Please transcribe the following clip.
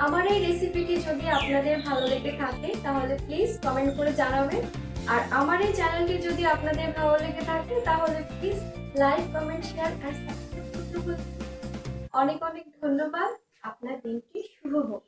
আমার এই রেসিপিটি যদি আপনাদের ভালো লেগে থাকে তাহলে প্লিজ কমেন্ট করে জানাবেন। আর আমার এই চ্যানেলটি যদি আপনাদের ভালো লেগে থাকে তাহলে প্লিজ লাইক, কমেন্ট, শেয়ার আর সাবস্ক্রাইব করতে ভুলবেন না। অনেক অনেক ধন্যবাদ। আপনার দিনটি শুভ হোক।